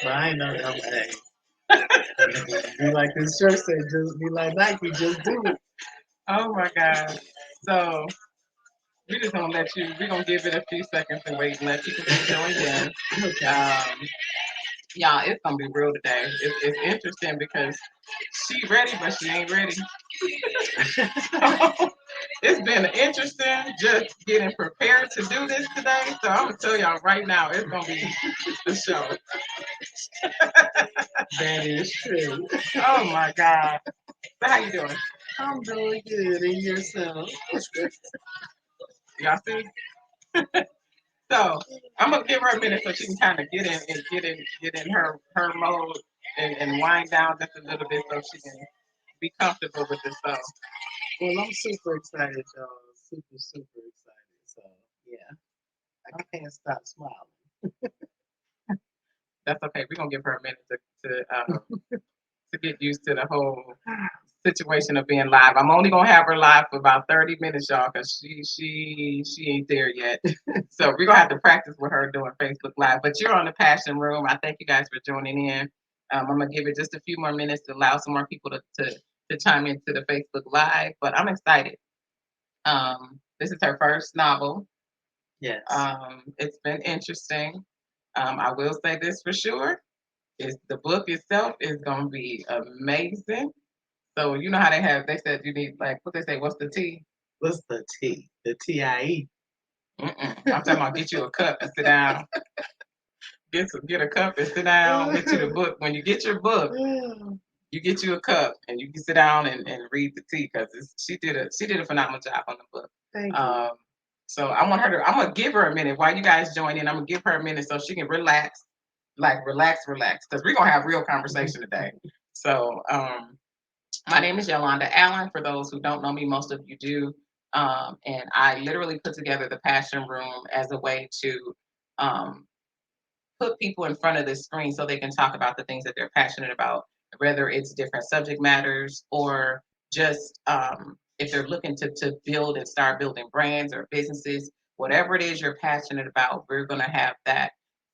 But I ain't know that. Be like this shirt said, just be like Nike, just do it. Oh my God. So we're just gonna let you. We're gonna give it a few seconds and wait and let people get joined in. Okay. Y'all, it's gonna be real today. It's interesting because she ready, but she ain't ready. It's been interesting just getting prepared to do this today. So I'm gonna tell y'all right now, it's gonna be a show. That is true. Oh my God. So how you doing? I'm doing good. And yourself? Y'all see? So I'm gonna give her a minute so she can kind of get in her mode and wind down just a little bit so she can be comfortable with this stuff. Well, I'm super excited, y'all. Super, super excited. So, yeah, I can't stop smiling. That's okay. We're gonna give her a minute to get used to the whole situation of being live. I'm only gonna have her live for about 30 minutes, y'all, because she ain't there yet. So we're gonna have to practice with her doing Facebook Live. But you're on the Passion Room. I thank you guys for joining in. I'm gonna give it just a few more minutes to allow some more people to chime into the Facebook Live. But I'm excited. This is her first novel. Yes. It's been interesting. I will say this for sure. Is the book itself is gonna be amazing. So you know how they said you need like what they say, what's the T? What's the T? The TIE. I'm talking about get you a cup and sit down. Get a cup and sit down. Get you the book. When you get your book, you get you a cup and you can sit down and read the tea because she did a phenomenal job on the book. Thank you. So I'm gonna give her a minute while you guys join in. I'm gonna give her a minute so she can relax, like relax, because we're gonna have real conversation today. So my name is Yolanda Allen. For those who don't know me, most of you do. And I literally put together the Passion Room as a way to um, put people in front of the screen so they can talk about the things that they're passionate about, whether it's different subject matters or just if they're looking to build and start building brands or businesses, whatever it is you're passionate about, we're going to have that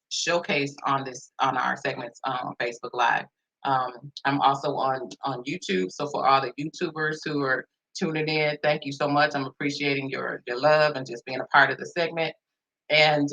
showcase on our segments on Facebook Live. I'm also on YouTube, so for all the YouTubers who are tuning in, thank you so much. I'm appreciating your love and just being a part of the segment. And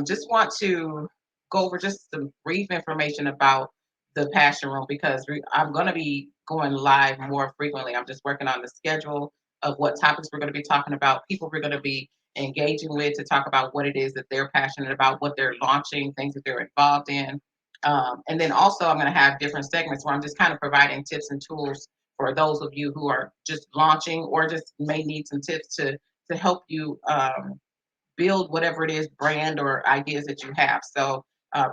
just want to go over just some brief information about the Passion Room because I'm going to be going live more frequently. I'm just working on the schedule of what topics we're going to be talking about, people we're going to be engaging with to talk about what it is that they're passionate about, what they're launching, things that they're involved in. And then also, I'm going to have different segments where I'm just kind of providing tips and tools for those of you who are just launching or just may need some tips to help you build whatever it is brand or ideas that you have. So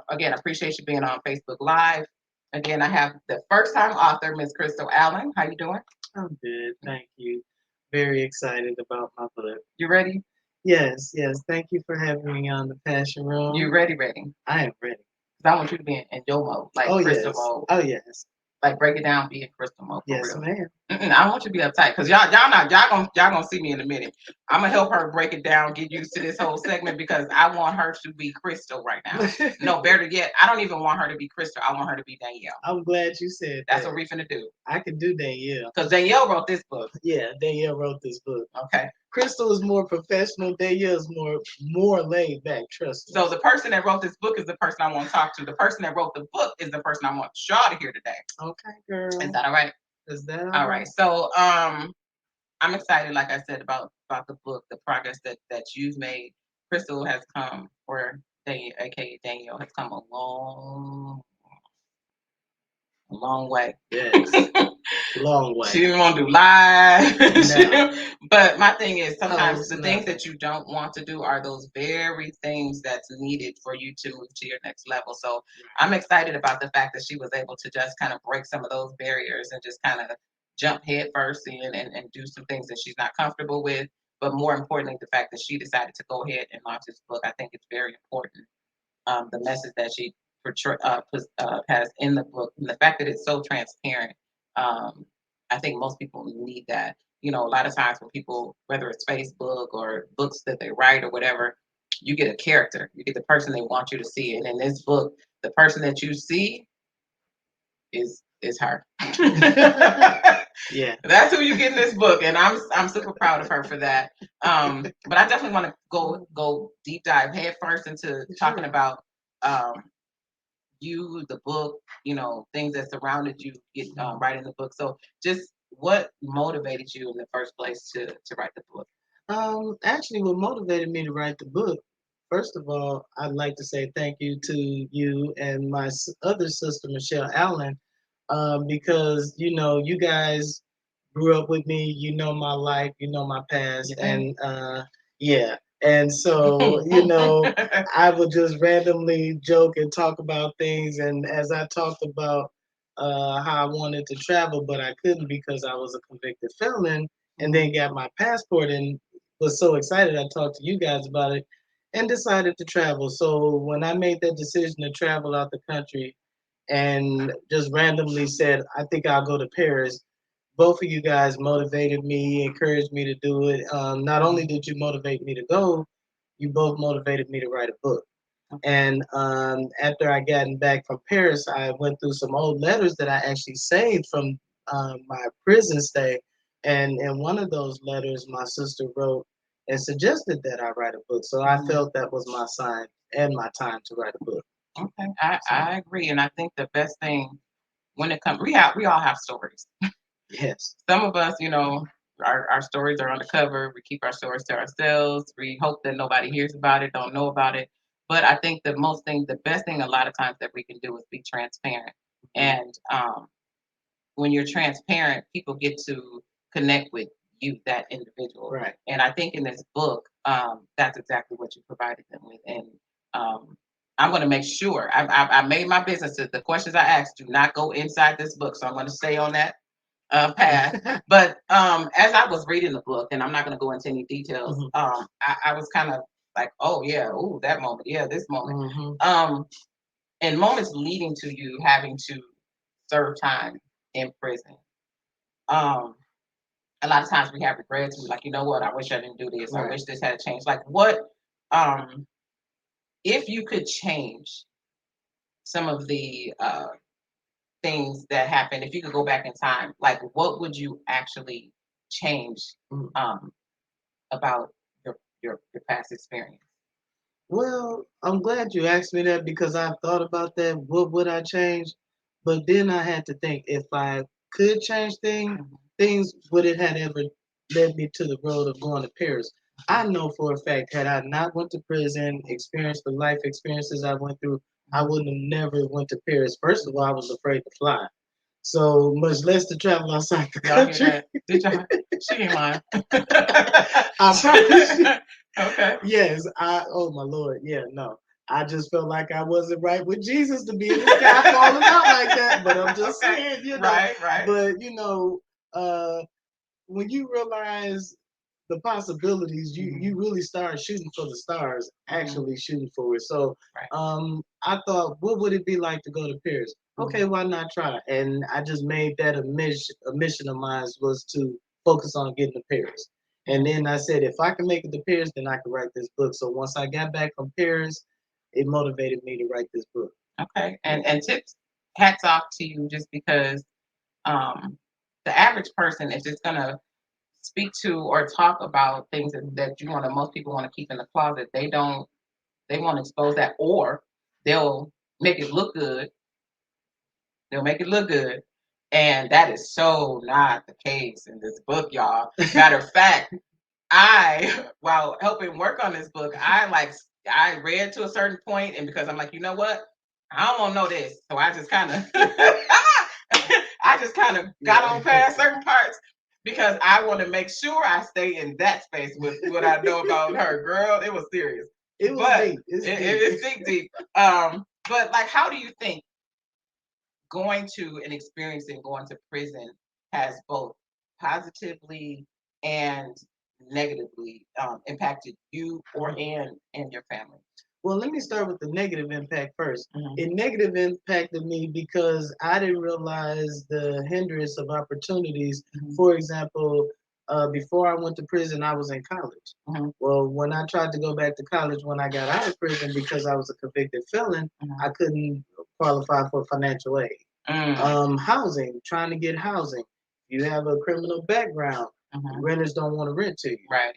again, I appreciate you being on Facebook Live. Again, I have the first time author, Miss Crystal Allen. How you doing? I'm good. Thank you. Very excited about my book. You ready? Yes, yes. Thank you for having me on the Passion Room. You ready? I am ready. Because I want you to be in your mode, like Crystal yes. mode. Oh yes. Like break it down, be in Crystal mode for Yes, real. ma'am. I don't want you to be uptight because y'all gonna see me in a minute. I'm gonna help her break it down, get used to this whole segment because I want her to be Crystal right now. No, better yet, I don't even want her to be Crystal. I want her to be Danielle. I'm glad you said That's that. what we're finna do. I can do Danielle. Because Danielle wrote this book. Yeah, Danielle wrote this book. Okay. Crystal is more professional. Danielle's more laid back. Trust me. So the person that wrote this book is the person I want to talk to. The person that wrote the book is the person I want y'all to hear today. Okay, girl. Is that all right? Is that all right? So I'm excited, like I said, about the book, the progress that you've made. Crystal has come, or Daniel, aka Danielle, has come a long way. Yes. Long way. She didn't want to do live. No. But my thing is sometimes the things that you don't want to do are those very things that's needed for you to move to your next level. So I'm excited about the fact that she was able to just kind of break some of those barriers and just kind of jump head first in and do some things that she's not comfortable with. But more importantly, the fact that she decided to go ahead and launch this book, I think it's very important. The message that she has in the book, and the fact that it's so transparent. Um, I think most people need that. You know, a lot of times when people, whether it's Facebook or books that they write or whatever, you get a character, you get the person they want you to see. And in this book, the person that you see is her. Yeah. That's who you get in this book, and I'm super proud of her for that. But I definitely want to go deep dive head first into talking about you, the book, things that surrounded you get writing the book. So just what motivated you in the first place to write the book? Actually, what motivated me to write the book, first of all, I'd like to say thank you to you and my other sister, Michelle Allen, because, you guys grew up with me, you know my life, you know my past, Yeah. and yeah. And so, I would just randomly joke and talk about things. And as I talked about how I wanted to travel, but I couldn't because I was a convicted felon, and then got my passport and was so excited I talked to you guys about it and decided to travel. So when I made that decision to travel out the country and just randomly said, I think I'll go to Paris, both of you guys motivated me, encouraged me to do it. Not only did you motivate me to go, you both motivated me to write a book. And after I gotten back from Paris, I went through some old letters that I actually saved from my prison stay. And in one of those letters, my sister wrote and suggested that I write a book. So I felt that was my sign and my time to write a book. Okay, I agree, and I think the best thing when it comes, we all have stories. Yes. Some of us, our stories are on the cover. We keep our stories to ourselves. We hope that nobody hears about it, don't know about it. But I think the best thing a lot of times that we can do is be transparent. And when you're transparent, people get to connect with you, that individual. Right. And I think in this book, that's exactly what you provided them with. And I'm going to make sure I made my business that the questions I asked do not go inside this book. So I'm going to stay on that path. But as I was reading the book, and I'm not going to go into any details, I was kind of like, oh yeah, ooh, that moment, yeah, this moment, and moments leading to you having to serve time in prison. A lot of times we have regrets. We're like, you know what, I wish I didn't do this. I Right. wish this had changed. Like, what if you could change some of the things that happened, if you could go back in time, like what would you actually change about your past experience? Well, I'm glad you asked me that because I've thought about that. What would I change? But then I had to think if I could change things, would it had ever led me to the road of going to Paris? I know for a fact, had I not went to prison, experienced the life experiences I went through, I wouldn't have never went to Paris. First of all, I was afraid to fly. So much less to travel outside the Y'all hear country. that? Did y'all? She ain't lying. I promise you. Okay. Yes, oh my Lord, yeah, no. I just felt like I wasn't right with Jesus to be in the sky falling out like that. But I'm just Okay. saying, Right, right. But uh when you realize the possibilities, you really start shooting for the stars, actually shooting for it. So Right. I thought, what would it be like to go to Paris? Okay, why not try? And I just made that a mission of mine was to focus on getting to Paris. And then I said, if I can make it to Paris, then I can write this book. So once I got back from Paris, it motivated me to write this book. Okay. And tips, hats off to you, just because um the average person is just gonna speak to or talk about things that most people want to keep in the closet. They won't expose that, or they'll make it look good. They'll make it look good. And that is so not the case in this book, y'all. Matter of fact, while helping work on this book, I read to a certain point, and because I'm like, you know what? I don't want to know this. So I just kind of got on past certain parts because I want to make sure I stay in that space with what I know about her. Girl, it was serious. It was But deep. It's it's deep. But like, how do you think going to and experiencing going to prison has both positively and negatively impacted you and your family? Well, let me start with the negative impact first. It negative impacted me because I didn't realize the hindrance of opportunities. For example, before I went to prison, I was in college. Well, when I tried to go back to college when I got out of prison because I was a convicted felon, I couldn't qualify for financial aid. Mm. Housing, trying to get housing. You have a criminal background. Renters don't want to rent to you. Right.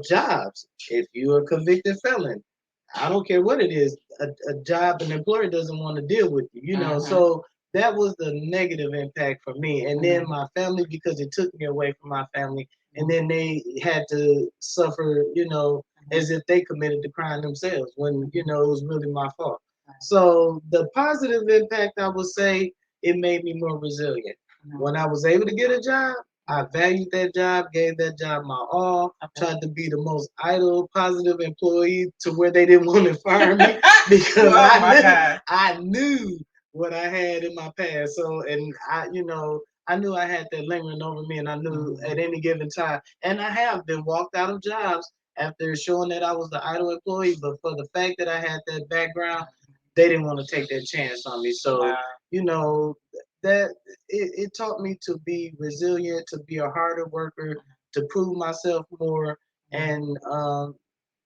Jobs. If you're a convicted felon, I don't care what it is, a job, an employer doesn't want to deal with you. So that was the negative impact for me. And then my family, because it took me away from my family, and then they had to suffer, as if they committed the crime themselves when, it was really my fault. So the positive impact, I would say, it made me more resilient. When I was able to get a job, I valued that job, gave that job my all, tried to be the most idle, positive employee to where they didn't want to fire me because I knew what I had in my past. So, and I knew I had that lingering over me, and I knew at any given time, and I have been walked out of jobs after showing that I was the idle employee. But for the fact that I had that background, they didn't want to take that chance on me. So, that it taught me to be resilient, to be a harder worker, to prove myself more, and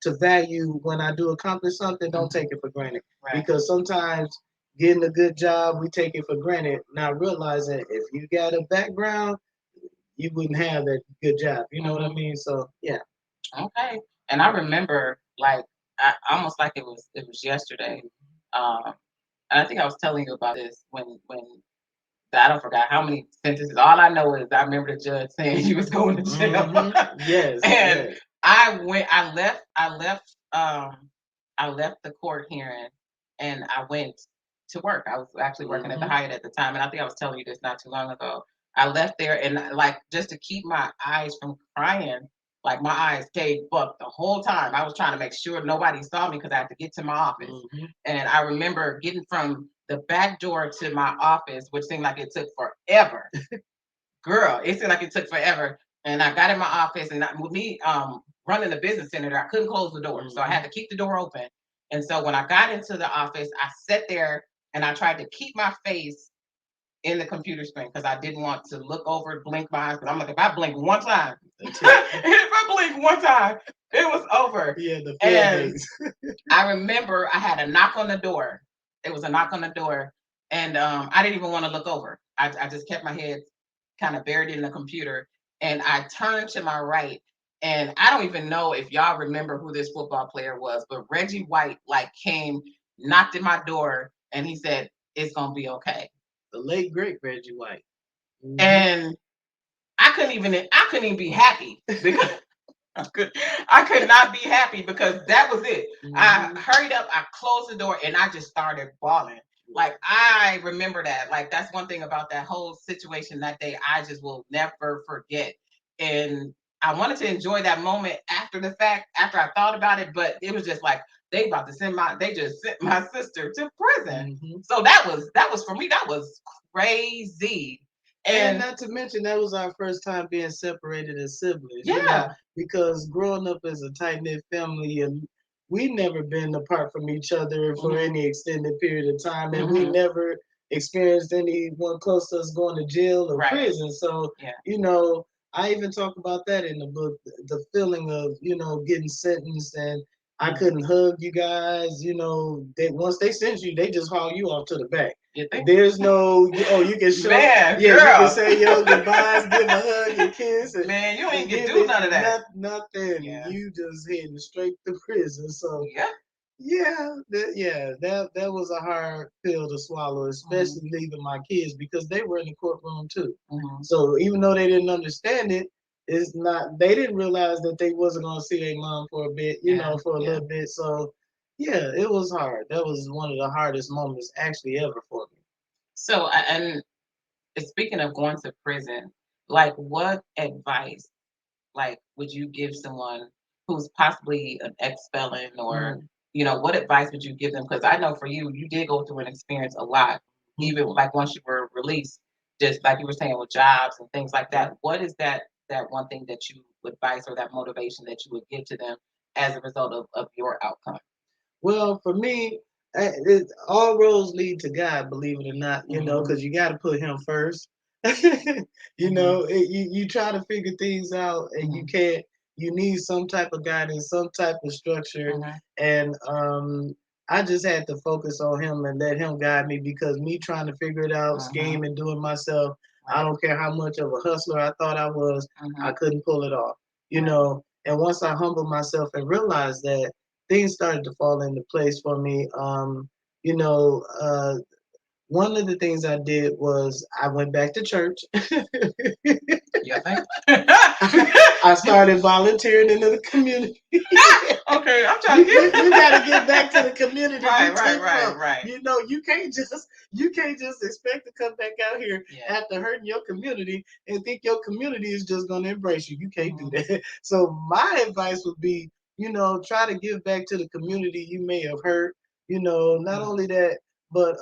to value when I do accomplish something. Don't take it for granted, because sometimes getting a good job, we take it for granted, not realizing if you got a background, you wouldn't have that good job. You know what I mean? So yeah. Okay. And I remember, like, almost like it was yesterday. Um, and I think I was telling you about this when I don't forgot how many sentences. All I know is I remember the judge saying he was going to jail. Yes. And I left the court hearing, and I went to work. I was actually working at the Hyatt at the time, and I think I was telling you this not too long ago. I left there, and like, just to keep my eyes from crying, like my eyes stayed bucked the whole time. I was trying to make sure nobody saw me because I had to get to my office. And I remember getting from the back door to my office, which seemed like it took forever. Girl, it seemed like it took forever. And I got in my office, and with me running the business center, I couldn't close the door. So I had to keep the door open. And so when I got into the office, I sat there and I tried to keep my face in the computer screen because I didn't want to look over, blink my eyes. Because I'm like, if I blink one time, if I blink one time, it was over. Yeah, the and I remember I had a knock on the door. It was a knock on the door, and I didn't even want to look over. I just kept my head kind of buried in the computer, and I turned to my right, and I don't even know if y'all remember who this football player was, but Reggie White like came, knocked at my door, and he said, "It's gonna be okay." The late great Reggie White. And I couldn't even be happy because I could not be happy because that was it. I hurried up, I closed the door, and I just started bawling. Like, I remember that. Like, that's one thing about that whole situation that day I just will never forget. And I wanted to enjoy that moment after the fact, after I thought about it, but it was just like they just sent my sister to prison. So that was for me, that was crazy. And not to mention, that was our first time being separated as siblings. Yeah. Because growing up as a tight knit family, and we never been apart from each other for any extended period of time, and we never experienced anyone close to us going to jail or prison. So, I even talk about that in the book, the feeling of, getting sentenced, and I couldn't hug you guys. Once they sentence you, they just haul you off to the back. There's no, you can show, man, you can say your goodbyes, give a hug and kiss. And, man, you ain't get do none of that. Nothing. Yeah. You just heading straight to prison. So yeah, that was a hard pill to swallow, especially leaving my kids because they were in the courtroom too. So even though they didn't understand it, they didn't realize that they wasn't gonna see their mom for a bit, for a little bit. So yeah, it was hard. That was one of the hardest moments actually ever for me. So, and speaking of going to prison, like, what advice, like, would you give someone who's possibly an ex-felon, or what advice would you give them? Because I know for you, you did go through an experience a lot, even like once you were released, just like you were saying with jobs and things like that. What is that one thing that you advise, or that motivation that you would give to them as a result of your outcome? Well, for me, all roads lead to God, believe it or not, because you got to put Him first. You try to figure things out and you can't. You need some type of guidance, some type of structure. And I just had to focus on him and let him guide me because me trying to figure it out, scheme and doing myself, I don't care how much of a hustler I thought I was, I couldn't pull it off, you know. And once I humbled myself and realized that, things started to fall into place for me. You know, one of the things I did was I went back to church. Yeah, thanks. I started volunteering in the community. Okay, I'm trying to get. You got to get back to the community. Right. You know, you can't just expect to come back out here after hurting your community and think your community is just going to embrace you. You can't do that. So my advice would be, you know, try to give back to the community you may have hurt. You know, not only that, but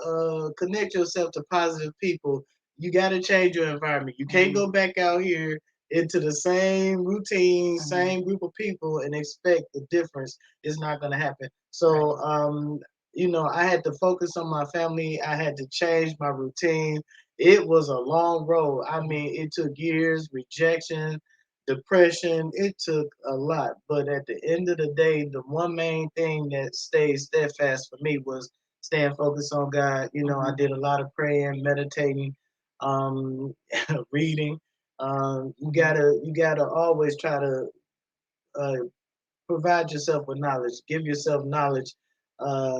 connect yourself to positive people. You got to change your environment. You can't go back out here into the same routine, same group of people and expect the difference. It's not going to happen. So, you know, I had to focus on my family. I had to change my routine. It was a long road. I mean, it took years, rejection, depression. It took a lot. But at the end of the day, the one main thing that stayed steadfast for me was staying focused on God. You know, I did a lot of praying, meditating, um, reading. You gotta always try to uh, provide yourself with knowledge. Give yourself knowledge. Uh,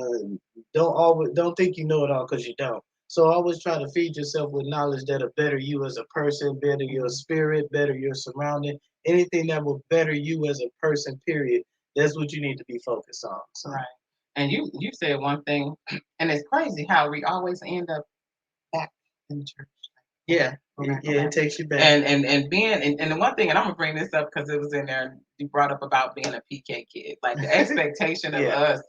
don't think you know it all because you don't. So always try to feed yourself with knowledge that'll better you as a person, better your spirit, better your surrounding, anything that will better you as a person. Period. That's what you need to be focused on. So. Right. And you said one thing, and it's crazy how we always end up back in church. Yeah, it takes you back. And being and the one thing, and I'm gonna bring this up because it was in there. You brought up about being a PK kid. Like the expectation of us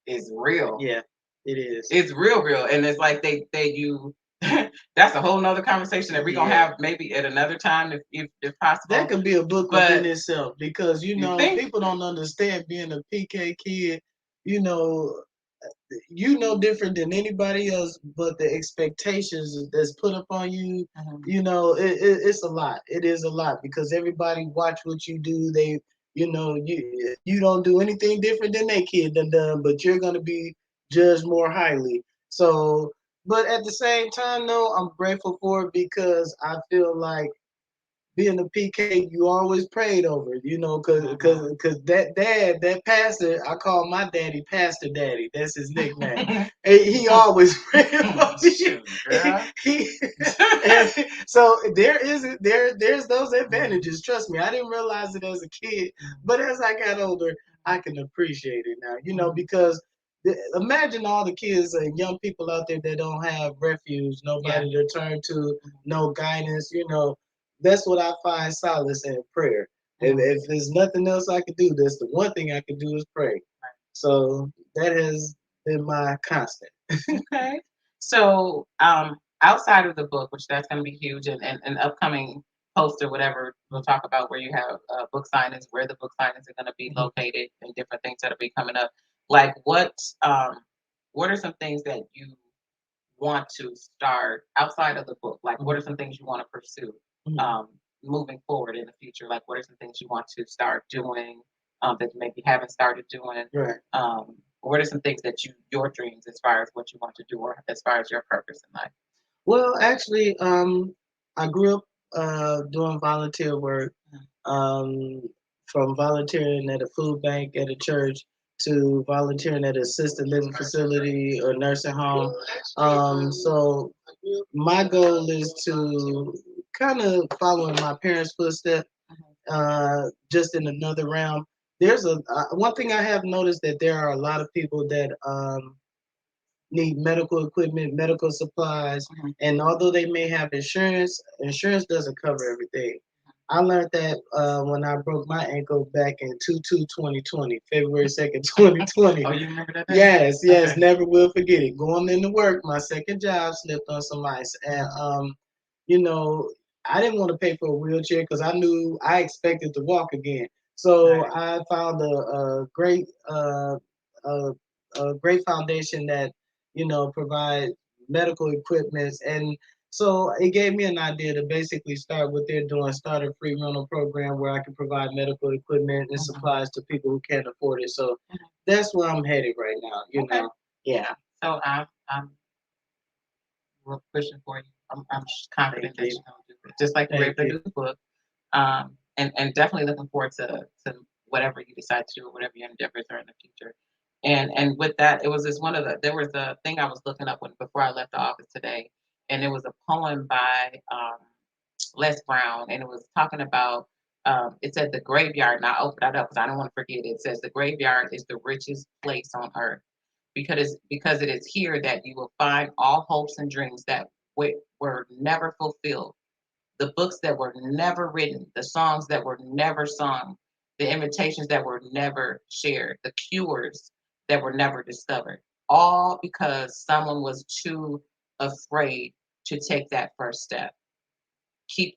is real. Yeah, it is. It's real, and it's like they you. That's a whole nother conversation that we're gonna have maybe at another time if possible. That could be a book within itself because you know people don't understand being a PK kid. You know different than anybody else, but the expectations that's put upon you, you know, it's a lot. It is a lot because everybody watch what you do. They, you know, you don't do anything different than they kid done, but you're gonna be judged more highly. So, but at the same time, though, I'm grateful for it because I feel like being a PK, you always prayed over, you know, cause that pastor, I call my daddy Pastor Daddy. That's his nickname. And he always prayed for me. So there's those advantages. Trust me, I didn't realize it as a kid, but as I got older, I can appreciate it now. You know, because imagine all the kids and young people out there that don't have refuge, nobody to turn to, no guidance. You know, that's what I find solace in prayer. If there's nothing else I can do, that's the one thing I can do is pray. So that has been my constant. Okay. So outside of the book, which that's going to be huge, and an upcoming post or whatever, we'll talk about where you have book signings, where the book signings are going to be located, and different things that'll be coming up. Like what are some things that you want to start outside of the book? Like, what are some things you want to pursue moving forward in the future? Like, what are some things you want to start doing that you maybe haven't started doing? Right. What are some things that your dreams as far as what you want to do or as far as your purpose in life? Well, actually, I grew up doing volunteer work, um, from volunteering at a food bank at a church to volunteering at an assisted living facility or nursing home. So my goal is to kind of follow in my parents' footsteps, just in another realm. There's one thing I have noticed that there are a lot of people that need medical equipment, medical supplies, and although they may have insurance, insurance doesn't cover everything. I learned that when I broke my ankle back in 2020, February 2nd, 2020. Oh, you remember that? Yes, okay. Never will forget it. Going into work, my second job slipped on some ice, and you know, I didn't want to pay for a wheelchair because I knew I expected to walk again. So I found a great foundation that, you know, provide medical equipment. And So it gave me an idea to basically start what they're doing, start a free rental program where I can provide medical equipment and supplies to people who can't afford it. So that's where I'm headed right now. You know, yeah. So I'm pushing for you. I'm confident that you're gonna do it. Just like you read the new book. And definitely looking forward to whatever you decide to do or whatever your endeavors are in the future. And with that, it was just there was a thing I was looking up before I left the office today, and it was a poem by Les Brown, and it was talking about it said the graveyard, and I opened that up because I don't want to forget it. It says the graveyard is the richest place on earth because it is here that you will find all hopes and dreams that were never fulfilled, the books that were never written, the songs that were never sung, the invitations that were never shared, the cures that were never discovered, all because someone was too afraid to take that first step. Keep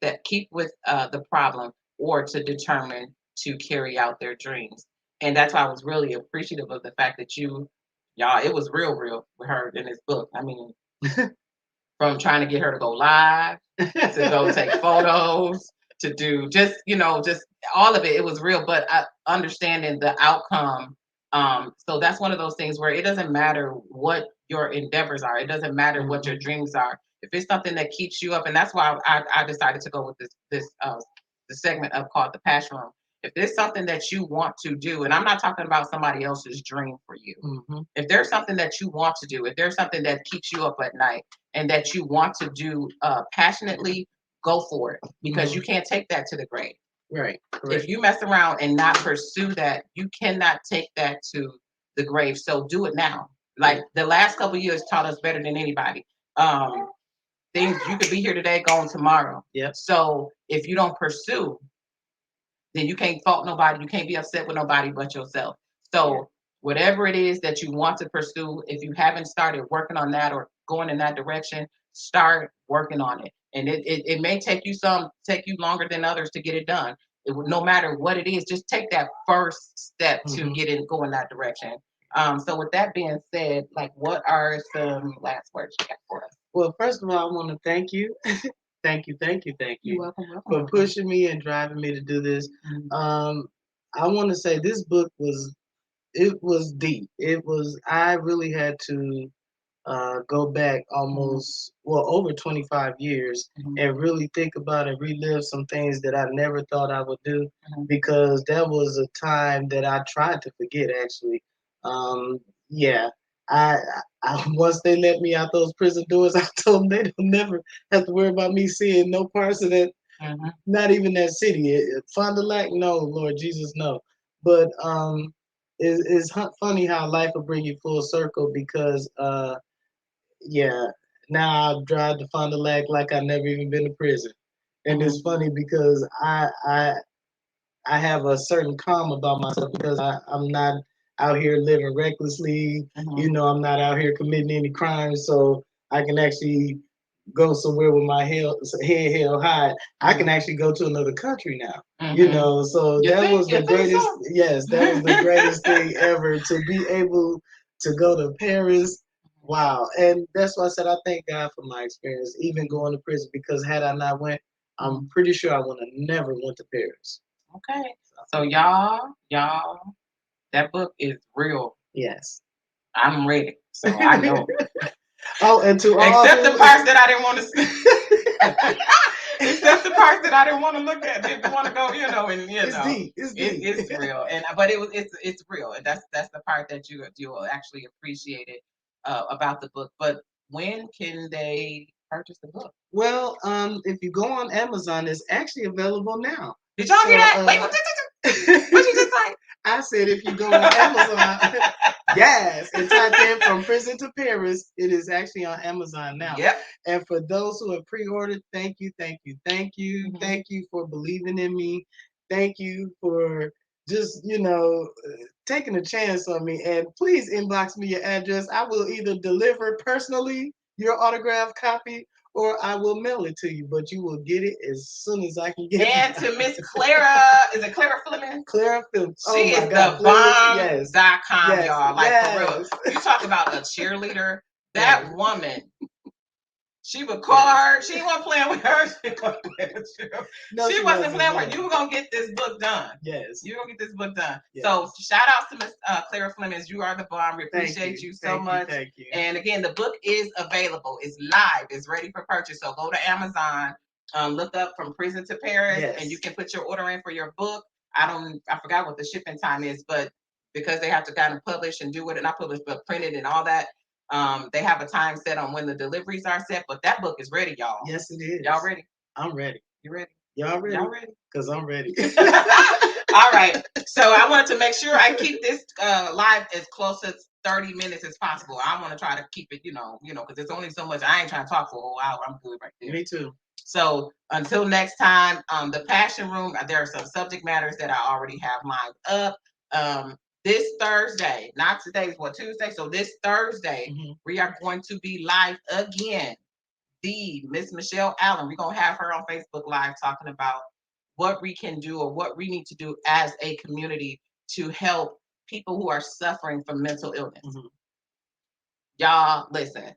with the problem or to determine to carry out their dreams. And that's why I was really appreciative of the fact that y'all, it was real with her in this book. I mean, from trying to get her to go live, to go take photos, to do just all of it. It was real, but understanding the outcome. So that's one of those things where it doesn't matter what your endeavors are. It doesn't matter what your dreams are. If it's something that keeps you up, and that's why I decided to go with this the segment of called the Passion Room. If there's something that you want to do, and I'm not talking about somebody else's dream for you. If there's something that you want to do, if there's something that keeps you up at night and that you want to do passionately, go for it because you can't take that to the grave. Right. If you mess around and not pursue that, you cannot take that to the grave. So do it now. Like the last couple of years taught us better than anybody. Things you could be here today, gone tomorrow. Yep. So if you don't pursue, then you can't fault nobody. You can't be upset with nobody but yourself. So whatever it is that you want to pursue, if you haven't started working on that or going in that direction, start working on it. And it may take you longer than others to get it done. No matter what it is, just take that first step to go in that direction. So with that being said, like what are some last words you got for us? Well, first of all, I want to thank you. Thank you You're welcome. for pushing me and driving me to do this. I want to say this book was deep. I really had to go back almost over 25 years and really think about and relive some things that I never thought I would do because that was a time that I tried to forget actually. Yeah, I, once they let me out those prison doors, I told them they don't never have to worry about me seeing no parts of that, not even that city. Fond du Lac, no, Lord Jesus, no. But it's funny how life will bring you full circle because yeah, now I drive to Fond du Lac like I've never even been to prison, and it's funny because I have a certain calm about myself because I'm not out here living recklessly. You know, I'm not out here committing any crimes, so I can actually go somewhere with my head held high. I can actually go to another country now. You know, so that was the greatest. Yes, that was the greatest thing ever to be able to go to Paris. Wow, and that's why I said I thank God for my experience, even going to prison. Because had I not went, I'm pretty sure I would have never went to Paris. Okay. So y'all, that book is real. Yes. I'm ready. So I know. Oh, and to all except the parts that I didn't want to see. Except the parts that I didn't want to look at, didn't want to go, and it's deep. It's deep. It's real, but it's real, and that's the part that you will actually appreciate it about the book. But when can they purchase the book? Well, if you go on Amazon, it's actually available now. Did y'all hear that? Wait, what you just say? I said if you go on Amazon, yes, and type in From Prison to Paris, it is actually on Amazon now. Yep. And for those who have pre-ordered, thank you. Thank you for believing in me. Thank you for just, taking a chance on me. And please inbox me your address. I will either deliver personally your autographed copy or I will mail it to you, but you will get it as soon as I can get it. And to Miss Clara, is it Clara Fleming? Clara Fleming. She is the bomb.com, y'all. Like, for real. You talk about a cheerleader. That woman She would call her. She wasn't playing with her. No, she wasn't playing with her. yeah. You were going to get this book done. Yes. You're going to get this book done. Yes. So shout out to Miss Clara Flemings. You are the bomb. We appreciate you so much. Thank you. And again, the book is available. It's live. It's ready for purchase. So go to Amazon, look up From Prison to Paris, and you can put your order in for your book. I forgot what the shipping time is, but because they have to kind of publish and do it, and not publish, but print it and all that. They have a time set on when the deliveries are set, but that book is ready, y'all. Yes, it is. Y'all ready? I'm ready. You ready? Y'all ready? Y'all ready? Because I'm ready. All right. So I wanted to make sure I keep this live as close as 30 minutes as possible. I want to try to keep it, because there's only so much. I ain't trying to talk for a whole hour. I'm good right there. Me too. So until next time, the Passion Room, there are some subject matters that I already have lined up. This Thursday, not today's Tuesday. So this Thursday, we are going to be live again. The Miss Michelle Allen. We're gonna have her on Facebook Live talking about what we can do or what we need to do as a community to help people who are suffering from mental illness. Y'all, listen,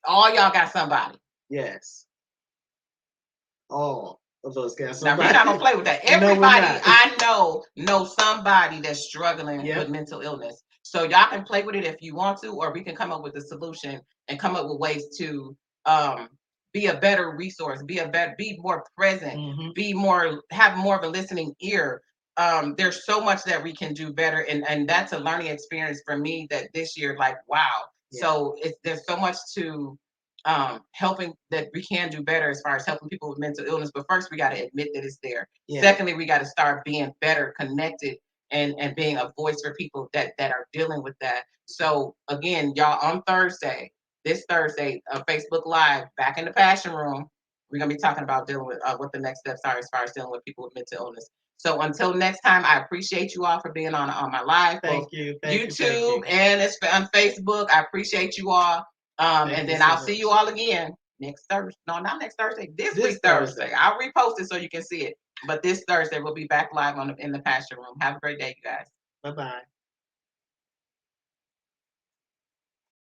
all y'all got somebody. Yes. All of those guys. Now we're not gonna play with that. Everybody I know somebody that's struggling with mental illness. So y'all can play with it if you want to, or we can come up with a solution and come up with ways to be a better resource, be more present, have more of a listening ear. There's so much that we can do better, and that's a learning experience for me that this year, like, wow. Yeah. So there's so much to helping that we can do better as far as helping people with mental illness. But first, we got to admit that it's there. Yeah. Secondly, we got to start being better connected and being a voice for people that are dealing with that. So again, y'all, on this Thursday, Facebook Live, back in the Passion Room, we're going to be talking about dealing with what the next steps are as far as dealing with people with mental illness. So until next time, I appreciate you all for being on my live. Thank you. YouTube and it's on Facebook. I appreciate you all. And then I'll see you all again next Thursday. No, not next Thursday. This week Thursday. I'll repost it so you can see it. But this Thursday, we'll be back live in the Passion Room. Have a great day, you guys. Bye-bye.